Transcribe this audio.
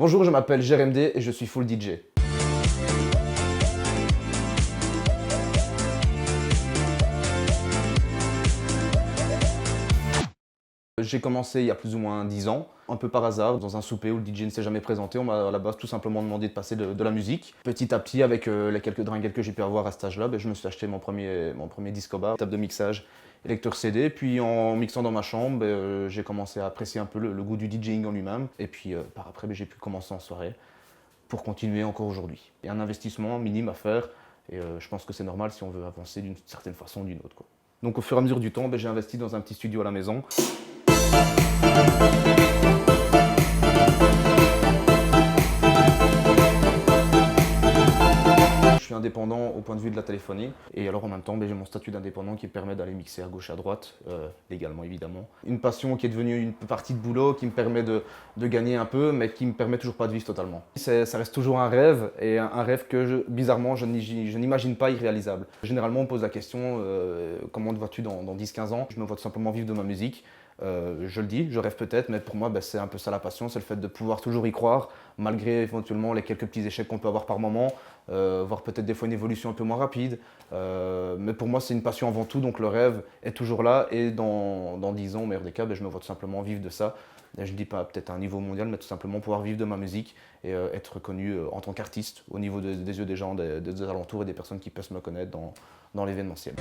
Bonjour, je m'appelle Jérém D et je suis full DJ. J'ai commencé il y a plus ou moins 10 ans, un peu par hasard, dans un souper où le DJ ne s'est jamais présenté. On m'a à la base tout simplement demandé de passer de la musique. Petit à petit, avec les quelques dringuettes que j'ai pu avoir à cet âge-là, je me suis acheté mon premier disco-bar, table de mixage, lecteur CD. Puis en mixant dans ma chambre, j'ai commencé à apprécier un peu le goût du DJing en lui-même. Et puis par après, j'ai pu commencer en soirée pour continuer encore aujourd'hui. Il y a un investissement minime à faire et je pense que c'est normal si on veut avancer d'une certaine façon ou d'une autre, quoi. Donc au fur et à mesure du temps, j'ai investi dans un petit studio à la maison. Je suis indépendant au point de vue de la téléphonie et alors en même temps j'ai mon statut d'indépendant qui me permet d'aller mixer à gauche à droite, légalement évidemment. Une passion qui est devenue une partie de boulot qui me permet de gagner un peu mais qui me permet toujours pas de vivre totalement. Ça reste toujours un rêve et un rêve que bizarrement je n'imagine pas irréalisable. Généralement on me pose la question comment te vois-tu dans 10-15 ans? Je me vois tout simplement vivre de ma musique. Je le dis, je rêve peut-être, mais pour moi c'est un peu ça la passion, c'est le fait de pouvoir toujours y croire, malgré éventuellement les quelques petits échecs qu'on peut avoir par moment, voire peut-être des fois une évolution un peu moins rapide. Mais pour moi c'est une passion avant tout, donc le rêve est toujours là et dans 10 ans, au meilleur des cas, je me vois tout simplement vivre de ça. Et je ne dis pas peut-être à un niveau mondial, mais tout simplement pouvoir vivre de ma musique et être reconnu en tant qu'artiste au niveau des yeux des gens, des alentours et des personnes qui peuvent me connaître dans l'événementiel.